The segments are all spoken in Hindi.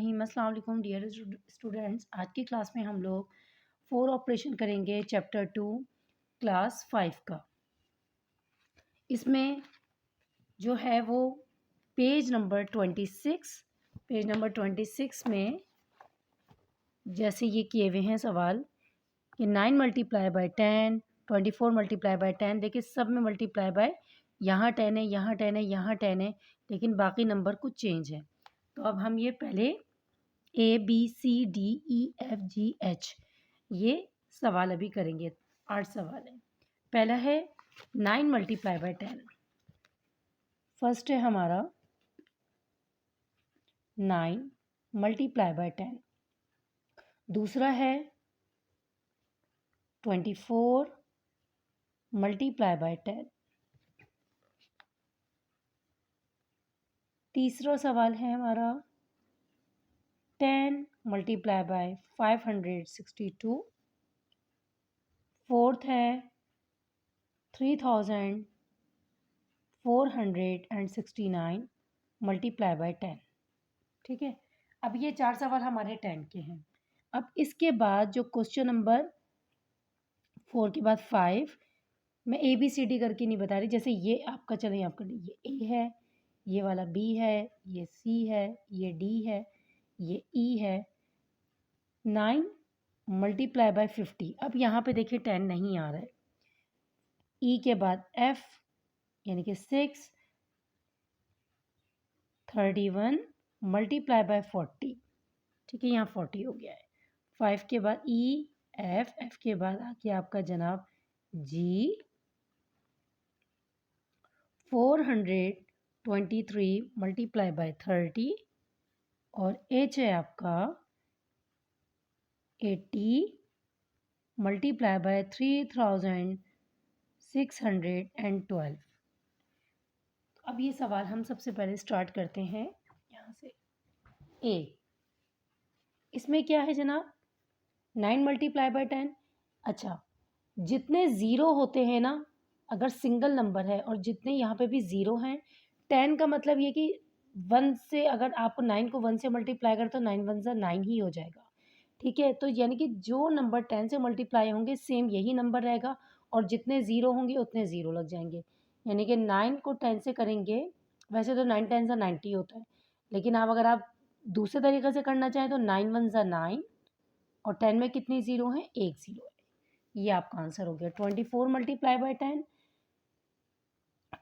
बिस्मिल्लाहिर्रहमानिर्रहीम। अस्सलाम वालेकुम डियर स्टूडेंट्स। आज की क्लास में हम लोग 4 ऑपरेशन करेंगे चैप्टर 2 क्लास 5 का। इसमें जो है वो पेज नंबर 26 में जैसे ये किए हुए हैं सवाल कि 9 मल्टीप्लाई बाय 10, 24 मल्टीप्लाई बाय 10। देखिए सब में मल्टीप्लाई बाय यहाँ 10 है, यहाँ 10 है, यहाँ 10 है, लेकिन बाकी नंबर कुछ चेंज है। तो अब हम ये पहले ABCDEFGH ये सवाल अभी करेंगे। 8 सवाल है। पहला है 9 मल्टीप्लाई बाय 10। फर्स्ट है हमारा 9 मल्टीप्लाई बाय 10। दूसरा है 24 मल्टीप्लाई बाय 10। तीसरा सवाल है हमारा 10 मल्टीप्लाई बाय 562। फोर्थ है 3469 मल्टीप्लाई बाय 10। ठीक है, अब ये 4 सवाल हमारे 10 के हैं। अब इसके बाद जो क्वेश्चन नंबर 4 के बाद 5, मैं ABCD करके नहीं बता रही। जैसे ये आपका चले आपका ये A है, ये वाला B है, ये C है, ये D है, ये E है। 9 मल्टीप्लाई बाय 50। अब यहाँ पे देखिए 10 नहीं आ रहा है। E के बाद F यानी कि 6, 31 मल्टीप्लाई बाय 40। ठीक है, यहाँ 40 हो गया है। 5 के बाद F के बाद आके आपका जनाब G, 423 मल्टीप्लाई बाय 30, और H है आपका 80 मल्टीप्लाई बाय 3612। अब ये सवाल हम सबसे पहले स्टार्ट करते हैं यहाँ से। A, इसमें क्या है जनाब 9 मल्टीप्लाई बाय 10। अच्छा, जितने ज़ीरो होते हैं ना, अगर सिंगल नंबर है और जितने यहाँ पे भी ज़ीरो हैं, 10 का मतलब ये कि 1 से अगर आपको 9 को 1 से मल्टीप्लाई करें तो 9 1 ज़ा 9 ही हो जाएगा। ठीक है, तो यानी कि जो नंबर 10 से मल्टीप्लाई होंगे सेम यही नंबर रहेगा, और जितने ज़ीरो होंगे उतने ज़ीरो लग जाएंगे। यानी कि 9 को 10 से करेंगे, वैसे तो 9 10 ज़ा 90 होता है, लेकिन आप अगर दूसरे तरीके से करना चाहें तो 9 1 ज़ा 9, और 10 में कितनी ज़ीरो हैं, एक ज़ीरो है। ये आपका आंसर हो गया। 24 मल्टीप्लाई बाय 10,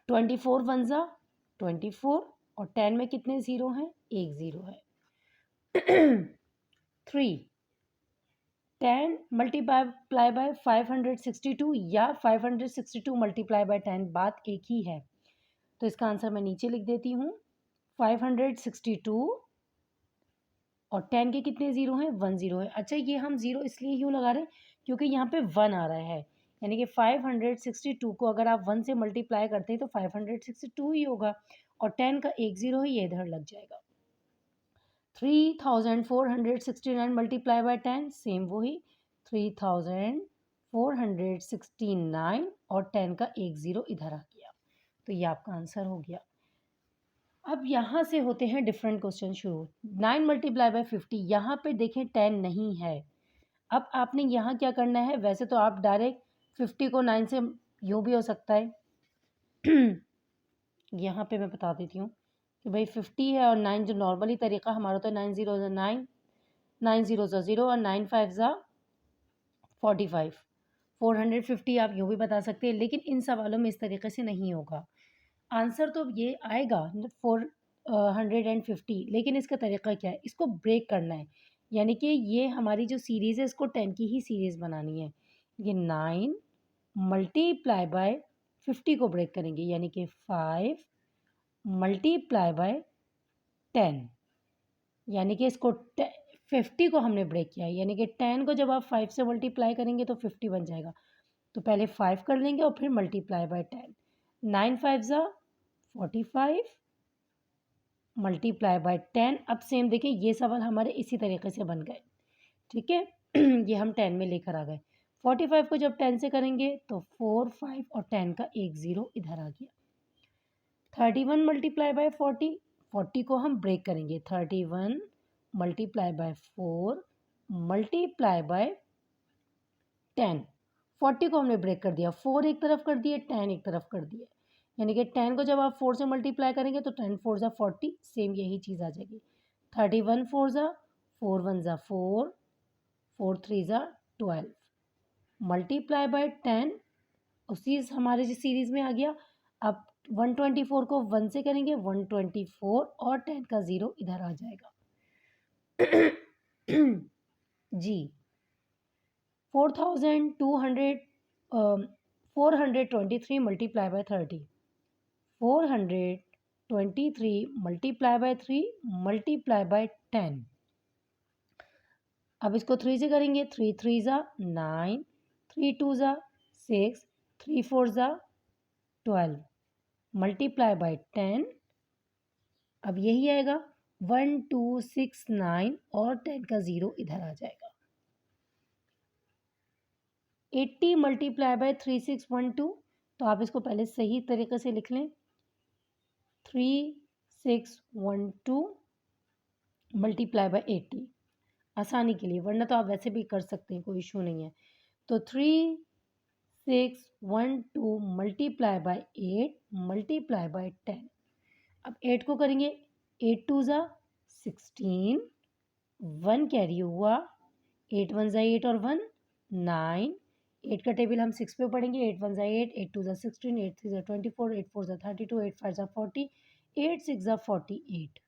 24 1 ज़ा 24, और 10 में कितने ज़ीरो हैं, एक ज़ीरो है। 3 10 मल्टीप्लाई बाय 562 या 562 मल्टीप्लाई बाय 10, बात एक ही है। तो इसका आंसर मैं नीचे लिख देती हूँ। 562 और 10 के कितने ज़ीरो हैं, 1 ज़ीरो है। अच्छा, ये हम ज़ीरो इसलिए क्यों लगा रहे हैं क्योंकि यहाँ पे 1 आ रहा है, यानी कि 562 को अगर आप 1 से मल्टीप्लाई करते हैं तो 562 ही होगा, और 10 का एक ज़ीरो है, ये इधर लग जाएगा। 3469 मल्टीप्लाई बाय 10, सेम वही 3469, और 10 का एक ज़ीरो इधर आ गया। तो ये आपका आंसर हो गया। अब यहाँ से होते हैं डिफरेंट क्वेश्चन शुरू। 9 मल्टीप्लाई बाय 50, यहाँ पे देखें 10 नहीं है। अब आपने यहाँ क्या करना है, वैसे तो आप डायरेक्ट 50 को 9 से यूँ भी हो सकता है। यहाँ पे मैं बता देती हूँ कि भाई 50 है और 9 जो नॉर्मली तरीका हमारा तो 9 0 ज़ा 9, 9 0 ज़ा 0, और 9 5 ज़ा 45, 450 आप यूँ भी बता सकते हैं, लेकिन इन सवालों में इस तरीके से नहीं होगा। आंसर तो ये आएगा 450, लेकिन इसका तरीका क्या है, इसको ब्रेक करना है। यानी कि ये हमारी जो सीरीज़ है इसको 10 की ही सीरीज़ बनानी है। ये 9 मल्टीप्लाई बाय 50 को ब्रेक करेंगे, यानी कि 5 मल्टीप्लाई बाय 10, यानी कि इसको 50 को हमने ब्रेक किया है, यानी कि 10 को जब आप 5 से मल्टीप्लाई करेंगे तो 50 बन जाएगा। तो पहले 5 कर लेंगे और फिर मल्टीप्लाई बाय 10। 9 5 ज़ा 45 मल्टीप्लाई बाय 10। अब सेम देखिए ये सवाल हमारे इसी तरीके से बन गए। ठीक है, ये हम 10 में लेकर आ गए। 45 को जब 10 से करेंगे तो 4 5 और 10 का एक ज़ीरो इधर आ गया। 31 मल्टीप्लाई बाय 40, 40 को हम ब्रेक करेंगे। 31 मल्टीप्लाई बाय 4 मल्टीप्लाई बाय 10। 40 को हमने ब्रेक कर दिया, 4 एक तरफ कर दिए, 10 एक तरफ कर दिए, यानी कि 10 को जब आप 4 से मल्टीप्लाई करेंगे तो 10 4 ज़ा 40, सेम यही चीज़ आ जाएगी। 31 4 ज़ा 4 1 ज़ा 4, 4 3 ज़ा 12 मल्टीप्लाई बाय 10, उसी हमारे जो सीरीज में आ गया। अब 124 को 1 से करेंगे 124 और 10 का 0 इधर आ जाएगा। जी 423 multiply by 30, 423 multiply by 3 multiply by 10। अब इसको 3 से करेंगे, 3 3 ज़ा 9, 3 2 ज़ा 6, 3 4 ज़ा 12 मल्टीप्लाई बाय 10। अब यही आएगा 1269 और 10 का 0 इधर आ जाएगा। 80 मल्टीप्लाई बाय 3612, तो आप इसको पहले सही तरीके से लिख लें। 3612 मल्टीप्लाई बाय 80, आसानी के लिए, वरना तो आप वैसे भी कर सकते हैं, कोई इशू नहीं है। तो 3612 मल्टीप्लाई बाय 8 मल्टीप्लाई बाय 10। अब 8 को करेंगे, 8 2 ज़ा 16, 1 कैरी हुआ, 8 1 ज़ा 8 और 1 9, 8 का टेबल हम 6 पे पढ़ेंगे, 8 1 ज़ा 8, 8 2 ज़ा 16, 8 3 ज़ा 24, 8 4 ज़ा 32, 8 5 ज़ा 40, 8 6 ज़ा 48,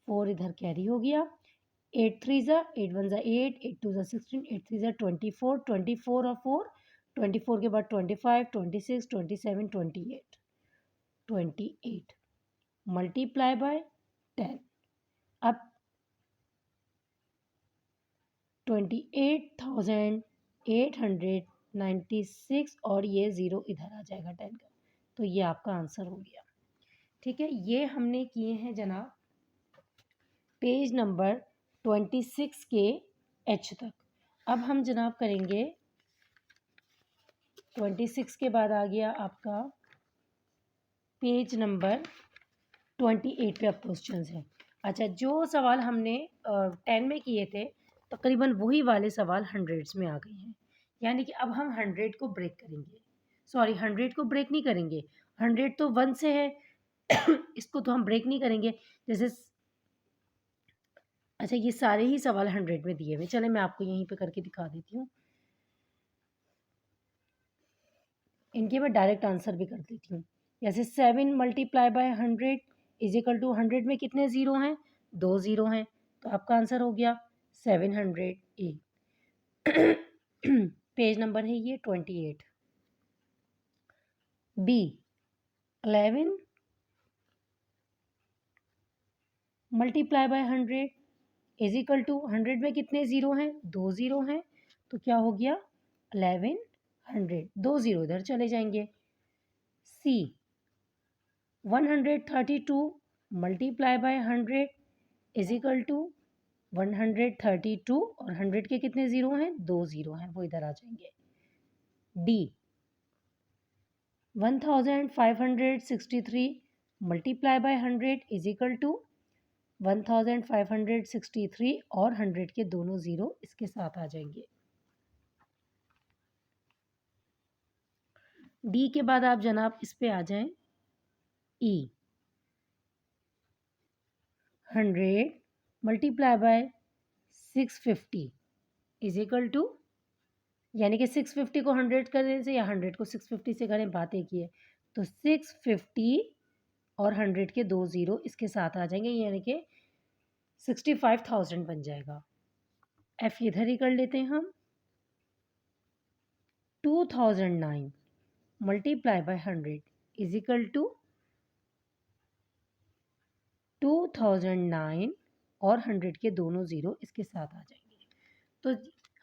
4 इधर कैरी हो गया, 8 3 ज़ा 8 1 ज़ा 8, 8 2 ज़ा 16, 8 3 ज़ा 24, 24 और 4, 24 के बाद 25, 26, 27, 28, 28 मल्टीप्लाई बाय 10। अब 28,896 और ये 0 इधर आ जाएगा 10 का, तो ये आपका आंसर हो गया। ठीक है, ये हमने किए हैं जनाब पेज नंबर 26 के एच तक। अब हम जनाब करेंगे 26 के बाद आ गया आपका पेज नंबर 28 पे अब क्वेश्चंस हैं। अच्छा, जो सवाल हमने 10 में किए थे तकरीबन वही वाले सवाल हंड्रेड्स में आ गए हैं, यानी कि अब हम 100 को ब्रेक करेंगे। सॉरी, 100 को ब्रेक नहीं करेंगे, 100 तो 1 से है इसको तो हम ब्रेक नहीं करेंगे। जैसे अच्छा, ये सारे ही सवाल 100 में दिए हुए, चले मैं आपको यहीं पे करके दिखा देती हूँ, इनके मैं डायरेक्ट आंसर भी कर देती हूँ। जैसे 7 multiply by 100 is equal to 100 में कितने ज़ीरो हैं, 2 ज़ीरो हैं, तो आपका आंसर हो गया 700A। पेज नंबर है ये 28। B 11 multiply by 100 is equal to 100 में कितने ज़ीरो हैं, 2 ज़ीरो हैं, तो क्या हो गया 1100, 2 ज़ीरो इधर चले जाएंगे। C 132 multiply by 100 is equal to 132 और 100 के कितने ज़ीरो हैं, 2 ज़ीरो हैं, वो इधर आ जाएंगे। D 1563 multiply by 100 is equal to 1563 और 100 के दोनों ज़ीरो इसके साथ आ जाएंगे। डी के बाद आप जनाब इस पे आ जाएं, E 100 multiply by 650 is equal to, यानी कि 650 को 100 करने से या 100 को 650 से करें, बात एक ही है, तो 650 और 100 के दो ज़ीरो इसके साथ आ जाएंगे, यानी कि 65,000 बन जाएगा। एफ इधर ही कर लेते हैं हम। 2009 multiply by 100 is equal to 2009 और 100 के दोनों ज़ीरो इसके साथ आ जाएंगे। तो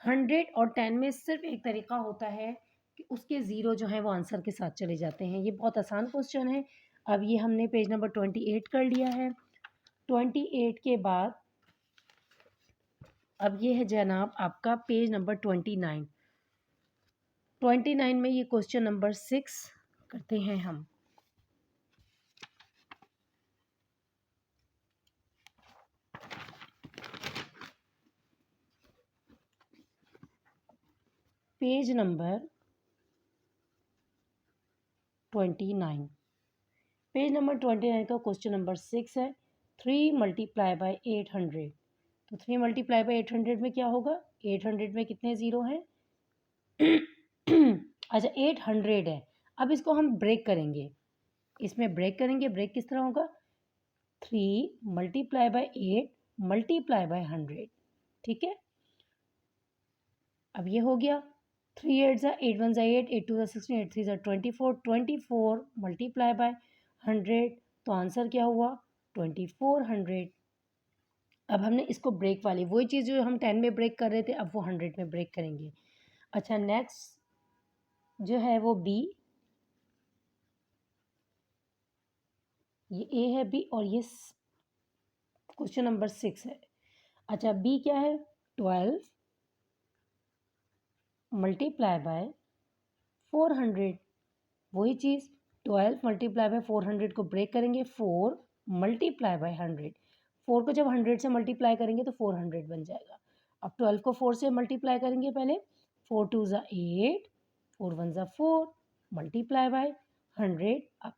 100 और 10 में सिर्फ एक तरीका होता है कि उसके ज़ीरो जो हैं वो आंसर के साथ चले जाते हैं। ये बहुत आसान क्वेश्चन है। अब ये हमने पेज नंबर 28 कर लिया है। 28 के बाद अब ये है जनाब आपका पेज नंबर 29। 29 में ये क्वेश्चन नंबर 6 करते हैं हम। Page number 29। पेज नंबर 29 का क्वेश्चन नंबर 6 है 3 मल्टीप्लाई बाय 800। तो 3 मल्टीप्लाई बाय 800 में क्या होगा? 800 में कितने ज़ीरो हैं? अच्छा 800 है। अब इसको हम ब्रेक करेंगे, इसमें ब्रेक करेंगे। ब्रेक किस तरह होगा? 3 मल्टीप्लाई बाय 8 मल्टीप्लाई बाय 100। ठीक है, अब ये हो गया 3 8 ज़ा 8 1 ज़ा 8 8 2 ज़ा 16 8 3 ज़ा 24 24 मल्टीप्लाई बाय 100। तो आंसर क्या हुआ? 2400। अब हमने इसको ब्रेक वाली वही चीज़ जो हम 10 में ब्रेक कर रहे थे, अब वो 100 में ब्रेक करेंगे। अच्छा नेक्स्ट जो है वो बी, ये ए है बी और ये क्वेश्चन नंबर 6 है। अच्छा बी क्या है? 12 मल्टीप्लाई बाय 400। वही चीज़ 12 मल्टीप्लाई बाय 400 को ब्रेक करेंगे। 4 मल्टीप्लाई बाय 100, 4 को जब 100 से मल्टीप्लाई करेंगे तो 400 बन जाएगा। अब 12 को 4 से मल्टीप्लाई करेंगे पहले। 4 2 ज़ा 8 4 1 ज़ा 4 मल्टीप्लाई बाय 100। अब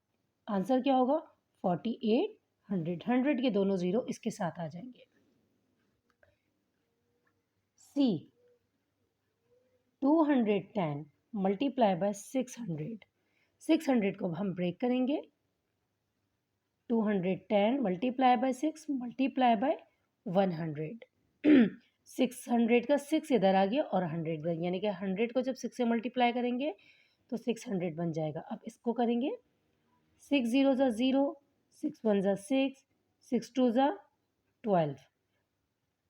आंसर क्या होगा? 4800। 100 के दोनों ज़ीरो इसके साथ आ जाएंगे। सी 210 मल्टीप्लाई बाय 600। 600 को हम ब्रेक करेंगे। 210 मल्टीप्लाई बाय 6 मल्टीप्लाई बाय 100। 600 का 6 इधर आ गया और 100 इधर, यानी कि 100 को जब 6 से मल्टीप्लाई करेंगे तो 600 बन जाएगा। अब इसको करेंगे 6 0 ज़ा 0 6 1 ज़ा 6 6 2 ज़ा 12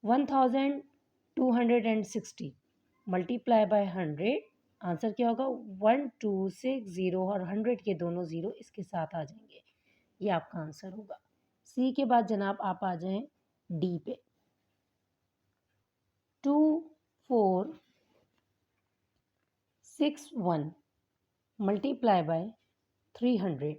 1260 मल्टीप्लाई बाय 100। आंसर क्या होगा? 1260 और 100 के दोनों ज़ीरो इसके साथ आ जाएंगे। ये आपका आंसर होगा। सी के बाद जनाब आप आ जाएं डी पे। 2461 मल्टीप्लाई बाय 300।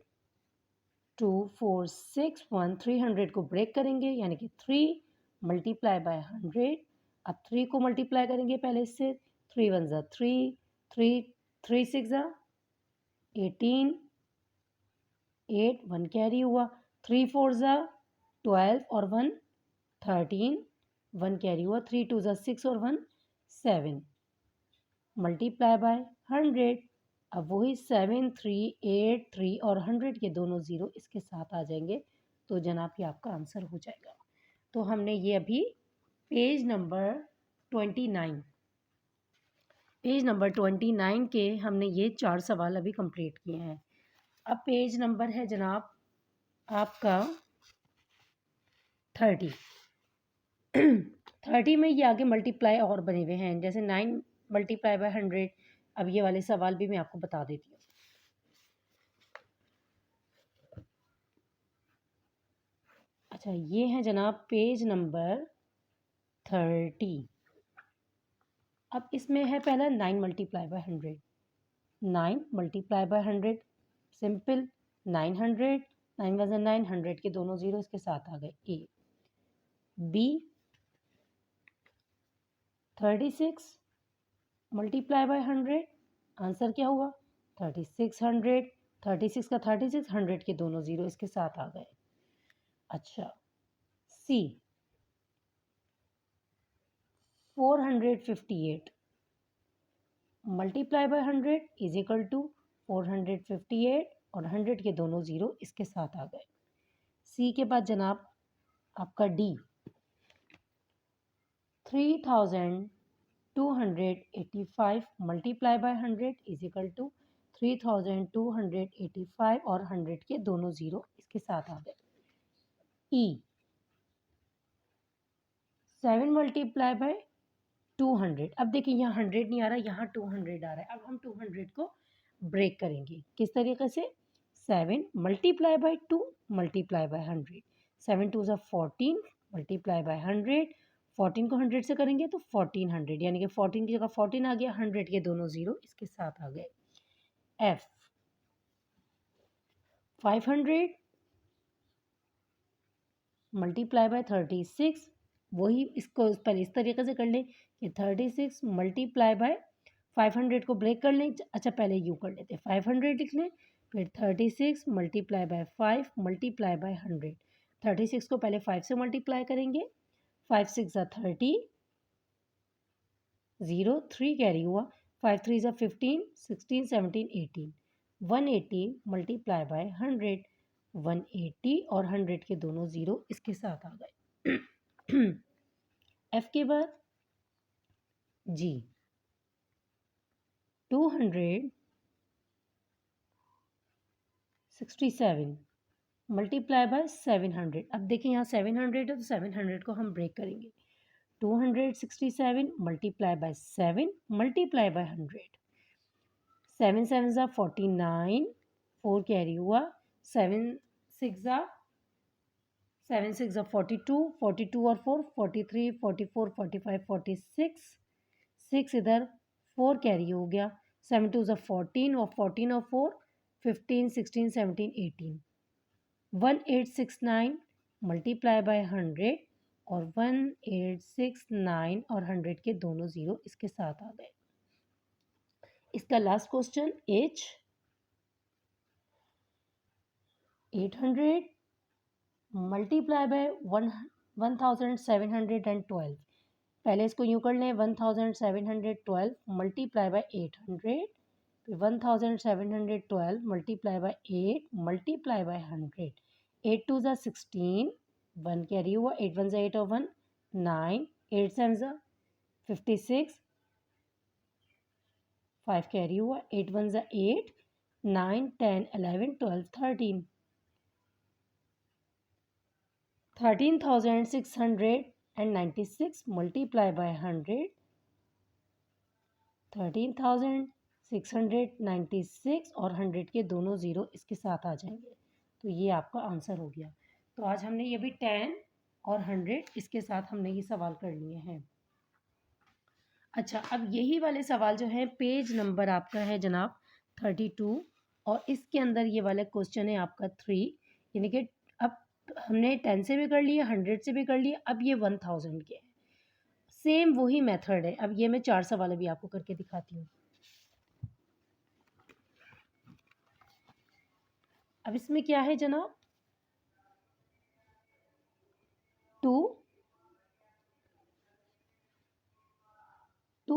2461 300 को ब्रेक करेंगे, यानी कि 3 मल्टीप्लाई बाय 100। अब 3 को मल्टीप्लाई करेंगे पहले इससे। 3 1 ज़ा 3 3 3 6 ज़ा 18 8 1 कैरी हुआ। 3 4 ज़ा 12 और 1 13 1 कैरी हुआ। 3 2 ज़ा 6 और 1 7 मल्टीप्लाई बाय 100। अब वही 7 3 8 3 और 100 के दोनों ज़ीरो इसके साथ आ जाएंगे। तो जनाब ये आपका आंसर हो जाएगा। तो हमने ये अभी पेज नंबर 29 के हमने ये 4 सवाल अभी कंप्लीट किए हैं। अब पेज नंबर है जनाब आपका 30। 30 में ये आगे मल्टीप्लाई और बने हुए हैं, जैसे 9 मल्टीप्लाई बाय 100। अब ये वाले सवाल भी मैं आपको बता देती हूँ। अच्छा ये है जनाब पेज नंबर 30। अब इसमें है पहला 9 multiply by 100। 9 multiply by 100 simple 900 9 one 9 100 के दोनों ज़ीरो इसके साथ आ गए। A B 36 multiply by 100। Answer क्या हुआ? 3600। 36 का 36 100 के दोनों ज़ीरो इसके साथ आ गए। अच्छा C 458 multiply by 100 is equal to 458 और 100 के दोनों ज़ीरो इसके साथ आ गए। सी के बाद जनाब आपका D 3285 multiply by 100 is equal to 3285 और 100 के दोनों ज़ीरो इसके साथ आ गए। ई 7 मल्टीप्लाई बाय 200। अब देखिए यहाँ 100 नहीं आ रहा, यहाँ 200 आ रहा है। अब हम 200 को ब्रेक करेंगे किस तरीके से? 7 मल्टीप्लाई बाय 2 मल्टीप्लाई बाय 100। 7 2 ज़ा 14 मल्टीप्लाई बाय 100। 14 को 100 से करेंगे तो 1400, यानी कि 14 की जगह 14 आ गया। 100 के दोनों ज़ीरो इसके साथ आ गए। F 500 multiply by 36। वही इसको पहले इस तरीके से कर लें कि 36 मल्टीप्लाई बाय 500 को ब्रेक कर लें। अच्छा पहले यूँ कर लेते हैं, 500 लिख लें, फिर 36 मल्टीप्लाई बाय 5 मल्टीप्लाई बाय 100। 36 को पहले 5 से मल्टीप्लाई करेंगे, 5 6 ज़ा 30, 0 3 कैरी हुआ, 5 3 ज़ा 15, 16 17 18, 180 मल्टीप्लाई बाय 100, 180 और 100 के दोनों ज़ीरो इसके साथ आ गए। एफ के बाद जी 267 मल्टीप्लाई बाय 700। अब देखिए यहाँ 700 है तो 700 को हम ब्रेक करेंगे, 267 मल्टीप्लाई बाय 7 मल्टीप्लाई बाय 100, 7 7 ज़ा 49, 4 कैरी हुआ, 7 6 ज़ा 42, 42 और 4 43, 44 45 46, 6 इधर 4 कैरी हो गया, 7 2 ज़ा 14 और 14 और 4 15 16 17 18, 1869 मल्टीप्लाई बाय 100 और 1869 और 100 के दोनों ज़ीरो इसके साथ आ गए। इसका last question H 800 multiply by 1712। पहले इसको यूँ कर लें, 1712 मल्टीप्लाई बाय 800, फिर 1712 मल्टीप्लाई बाय 8 मल्टीप्लाई बाय 100, 8 2 ज़ा 16, 1 कैरी हुआ, 8 1 ज़ा 8 और 1 9, 8 7 ज़ा 56, 5 कैरी हुआ, 8 1 ज़ा 8, 9 10 11 12 13, 13,696 मल्टीप्लाई बाय 100, 13,696 और 100 के दोनों ज़ीरो इसके साथ आ जाएंगे। तो ये आपका आंसर हो गया। तो आज हमने ये भी 10 और 100 इसके साथ हमने ये सवाल कर लिए हैं। अच्छा अब यही वाले सवाल जो हैं पेज नंबर आपका है जनाब 32 और इसके अंदर ये वाला क्वेश्चन है आपका 3, यानी कि अब हमने 10 से भी कर लिया, 100 से भी कर लिया, अब ये 1000 के हैं। सेम वही मेथड है। अब ये मैं 4 सवाल भी आपको करके दिखाती हूँ। अब इसमें क्या है जनाब, 2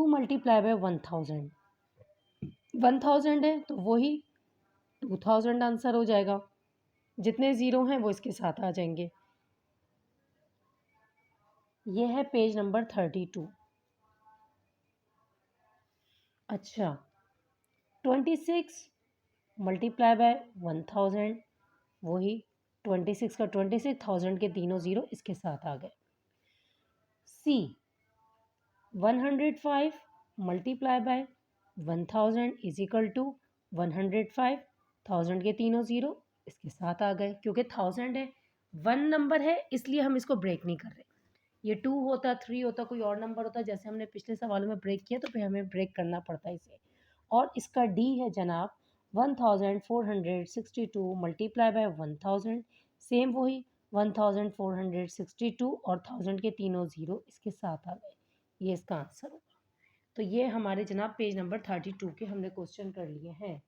मल्टीप्लाई बाय 1000, 1000 है तो वही 2000 आंसर हो जाएगा। जितने ज़ीरो हैं वो इसके साथ आ जाएंगे। ये है पेज नंबर 32। अच्छा 26 मल्टीप्लाई बाय 1000, वही 26 का 26,000 के तीनों ज़ीरो इसके साथ आ गए। C 105 multiply by 1000 is equal to 105, 1000 के तीनों ज़ीरो इसके साथ आ गए। क्योंकि 1000 है, 1 नंबर है, इसलिए हम इसको ब्रेक नहीं कर रहे। ये 2 होता, 3 होता, कोई और नंबर होता, जैसे हमने पिछले सवालों में ब्रेक किया तो फिर हमें ब्रेक करना पड़ता है इसे। और इसका डी है जनाब 1462 मल्टीप्लाई बाय 1000, सेम वही 1462 और 1000 के तीनों ज़ीरो इसके साथ आ गए। ये इसका आंसर होगा। तो ये हमारे जनाब पेज नंबर 32 के हमने क्वेश्चन कर लिए हैं।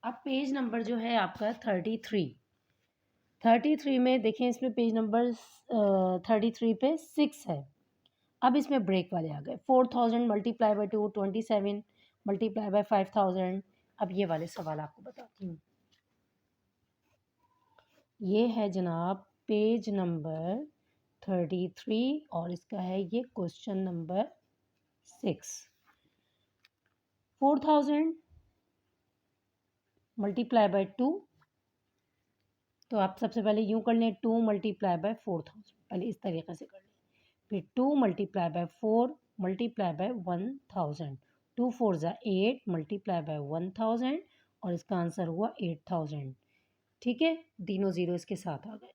अब पेज नंबर जो है आपका 33 में देखें, इसमें पेज नंबर 33 पे 6 है। अब इसमें ब्रेक वाले आ गए। 4000 मल्टीप्लाई बाय 2 27 मल्टीप्लाई बाय 5000। अब ये वाले सवाल आपको बताती हूँ। ये है जनाब पेज नंबर 33 और इसका है ये क्वेश्चन नंबर 6। 4000 मल्टीप्लाई बाय 2, तो आप सबसे पहले यूँ कर लें, 2 मल्टीप्लाई बाय 4000, पहले इस तरीके से कर लें। फिर 2 मल्टीप्लाई बाय 4 मल्टीप्लाई बाय 1000, 2 4 ज़ा 8 मल्टीप्लाई बाय 1000 और इसका आंसर हुआ 8000। ठीक है, तीनों ज़ीरो इसके साथ आ गए।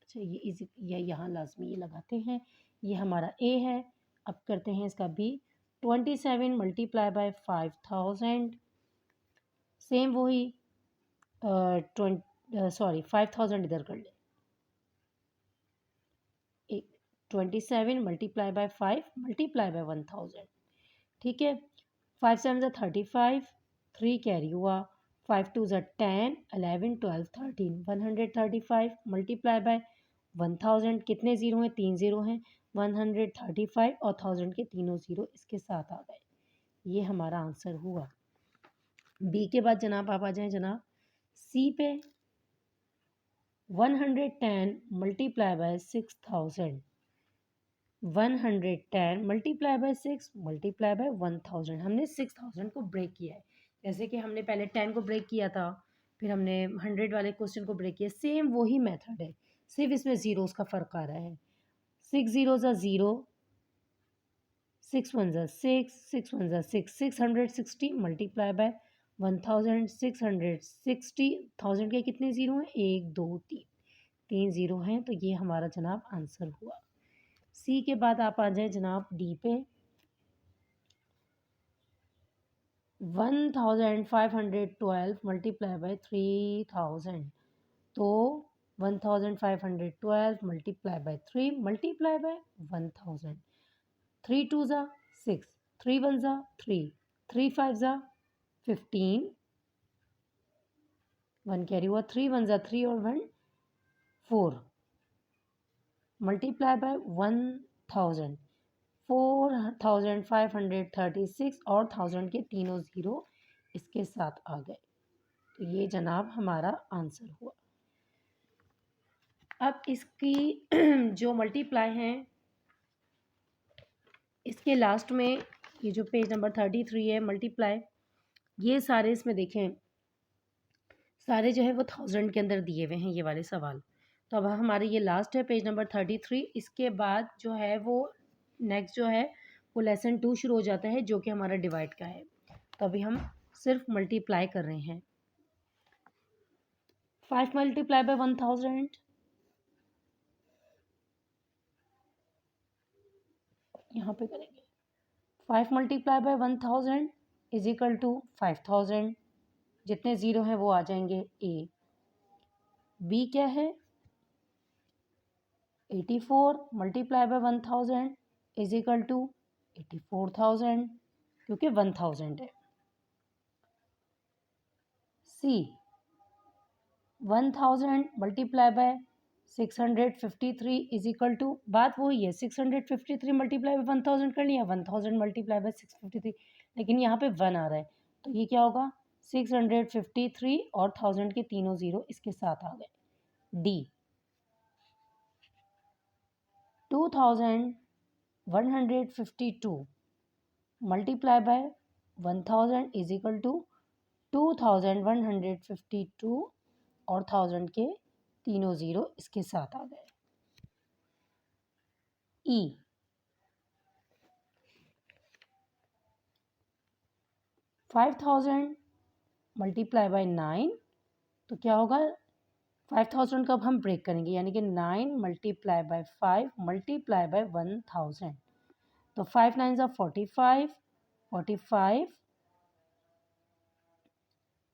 अच्छा ये यहाँ लाजमी ये लगाते हैं। ये हमारा ए है। अब करते हैं इसका बी। 27 मल्टीप्लाई बाय 5000, सेम वही 5000 इधर कर ले, 27 मल्टीप्लाई बाय 5 मल्टीप्लाई बाय 1000, ठीक है। 5 7 ज़ा 35, 3 कैरी हुआ, 5 2 ज़ा 10, 11 12 13, 135 मल्टीप्लाई बाय 1000, कितने ज़ीरो हैं, 3 ज़ीरो हैं, 135 और 1000 के तीनों ज़ीरो इसके साथ आ गए। ये हमारा आंसर हुआ। बी के बाद जनाब आप आ जाएं जनाब सी पे। 110 multiply by 6000, 110 multiply by 6 multiply by 1000। हमने 6000 को ब्रेक किया है, जैसे कि हमने पहले 10 को ब्रेक किया था, फिर हमने 100 वाले क्वेश्चन को ब्रेक किया, सेम वही मेथड है, सिर्फ इसमें ज़ीरोज़ का फ़र्क आ रहा है। 6 ज़ीरो ज़ा ज़ीरो, 6 1 ज़ा 6, 6 1 ज़ा 6, 660 मल्टीप्लाई बाय 1000, 660, 1000 के कितने ज़ीरो हैं, 1 2 3, 3 ज़ीरो हैं, तो ये हमारा जनाब आंसर हुआ। सी के बाद आप आ जाए जनाब डी पे। 1512 मल्टीप्लाई बाय 3000, तो 1512 मल्टीप्लाई बाय 3 मल्टीप्लाई बाय 1000, 3 2 ज़ा 6, 3 1 ज़ा 3, 3 5 ज़ा 15, 1 कैरी हुआ, 3 1 ज़ा 3 और 1 4 मल्टीप्लाई बाय 1000, 4536 और 1000 के तीनों ज़ीरो इसके साथ आ गए, तो ये जनाब हमारा आंसर हुआ। अब इसकी जो मल्टीप्लाई हैं, इसके लास्ट में ये जो पेज नंबर 33 है मल्टीप्लाई, ये सारे इसमें देखें सारे जो है वो 1000 के अंदर दिए हुए हैं ये वाले सवाल। तो अब हमारे ये लास्ट है पेज नंबर 33, इसके बाद जो है वो नेक्स्ट जो है वो लेसन 2 शुरू हो जाता है, जो कि हमारा डिवाइड का है। तो अभी हम सिर्फ मल्टीप्लाई कर रहे हैं। 5 मल्टीप्लाई बाय 1000, यहाँ पे करेंगे। 5 multiply by 1000 is equal to 5000, जितने ज़ीरो हैं वो आ जाएंगे ए। बी क्या है, 84 multiply by 1000 is equal to 84,000, क्योंकि 1000 है। C 1000 multiply by 653 is equal to, बात वही है, 653 मल्टीप्लाई बाय 1000 कर लिया, 1000 मल्टीप्लाई बाय 653, लेकिन यहाँ पे 1 आ रहा है, तो ये क्या होगा, 653 और 1000 के तीनों ज़ीरो इसके साथ आ गए। D 2152 multiply by 1000 is equal to 2152 और 1000 के तीनों ज़ीरो इसके साथ आ गए। ई 5000 मल्टीप्लाई बाय 9, तो क्या होगा, 5000 को अब हम ब्रेक करेंगे, यानी कि 9 मल्टीप्लाई बाय 5 मल्टीप्लाई बाय 1000, तो 5 9 ज़ा 45, 45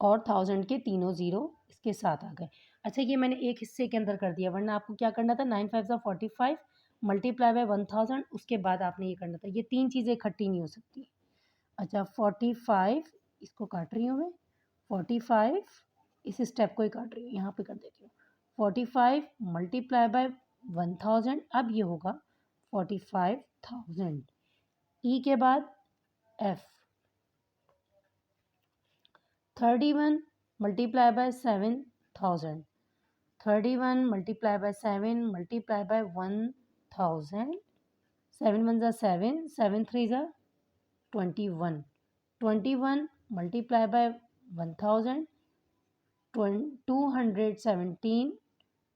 और 1000 के तीनों ज़ीरो इसके साथ आ गए। अच्छा, ये मैंने एक हिस्से के अंदर कर दिया, वरना आपको क्या करना था, 9 5 ज़ा 45 मल्टीप्लाई बाय 1000, उसके बाद आपने ये करना था, ये तीन चीज़ें इकट्ठी नहीं हो सकती। अच्छा 45, इसको काट रही हूँ मैं, 45 इस स्टेप को ही काट रही हूँ, यहाँ पे कर देती हूँ। 45 मल्टीप्लाई बाय 1000, अब ये होगा 45,000। ई के बाद F 31 multiply by 7000, 31 multiply by 7 multiply by 1000, 7 1 ज़ा 7, 7 3 ज़ा 21, 21 मल्टीप्लाई बाय 1000, 217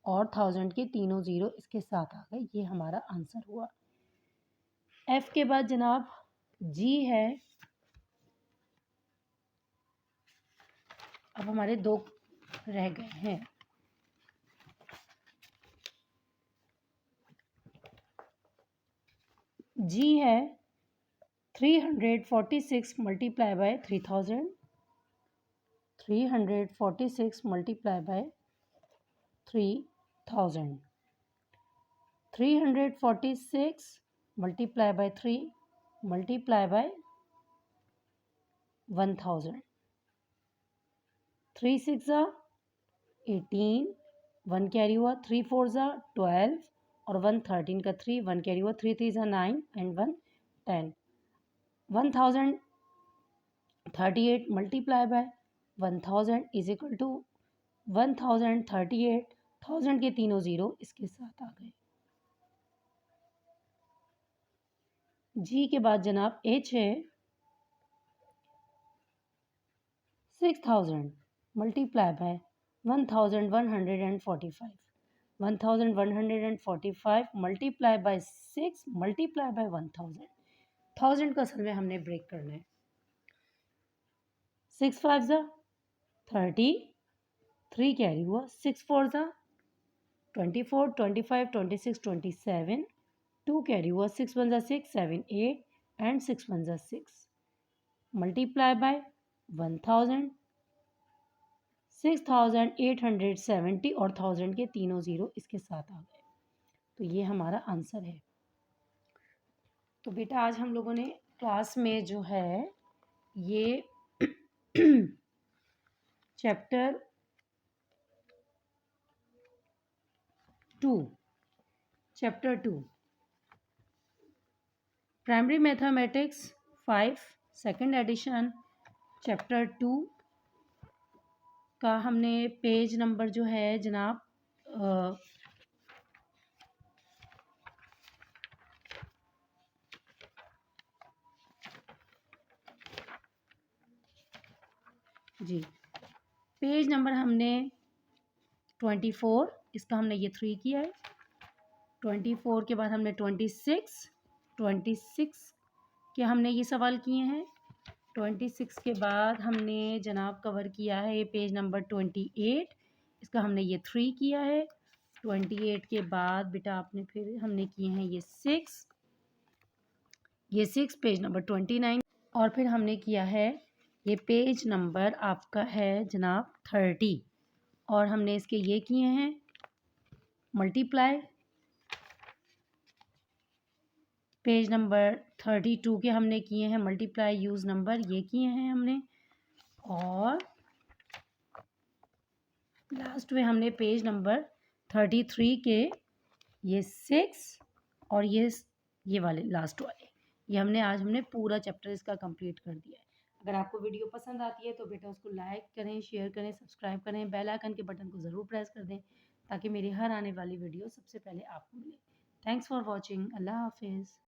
और 1000 के तीनों ज़ीरो इसके साथ आ गए, ये हमारा आंसर हुआ। एफ के बाद जनाब जी है। अब हमारे दो रह गए हैं। जी है 346 multiply by 3000, 346 multiply by 3000, 346 multiply by 3 multiply by 1000. 3 6 18, 1 carry हुआ, 3 4 12 और 1 13 का 3, 1 कैरी हुआ, 3 3 9 and 1 10. 1038 multiply by 1000 is equal to 1038. 1000 के तीनों ज़ीरो इसके साथ आ गए. जी के बाद जनाब एच है 6000 multiply by 1145. 1145 multiply by 6 multiply by 1000. 1000 का असल में हमने ब्रेक करना है. 6 5 30, 3 कैरी हुआ, 6 4 24, 25, 26, 27, 2 कैरी हुआ, 6 1 6, 7 8 एंड 6 1 6. मल्टीप्लाई बाय 1000, 6870 और 1000 के तीनों ज़ीरो इसके साथ आ गए. तो ये हमारा आंसर है. तो बेटा आज हम लोगों ने क्लास में जो है ये chapter 2 primary mathematics 5 second edition chapter 2 का हमने पेज नंबर जो है जनाब जी पेज नंबर हमने 24, इसका हमने ये 3 किया है. 24 के बाद हमने 26 के हमने ये सवाल किए हैं. 26 के बाद हमने जनाब कवर किया है ये पेज नंबर 28, इसका हमने ये 3 किया है. 28 के बाद बेटा आपने फिर हमने किए हैं ये 6 पेज नंबर 29 और फिर हमने किया है ये पेज नंबर आपका है जनाब 30 और हमने इसके ये किए हैं मल्टीप्लाई. पेज नंबर 32 के हमने किए हैं मल्टीप्लाई यूज़ नंबर, ये किए हैं हमने. और लास्ट में हमने पेज नंबर 33 के ये 6 और ये वाले लास्ट वाले ये हमने पूरा चैप्टर इसका कंप्लीट कर दिया है. अगर आपको वीडियो पसंद आती है तो बेटा उसको लाइक करें, शेयर करें, सब्सक्राइब करें, बेल आइकन के बटन को ज़रूर प्रेस कर दें ताकि मेरी हर आने वाली वीडियो सबसे पहले आपको मिले. Thanks for watching. अल्लाह हाफिज़.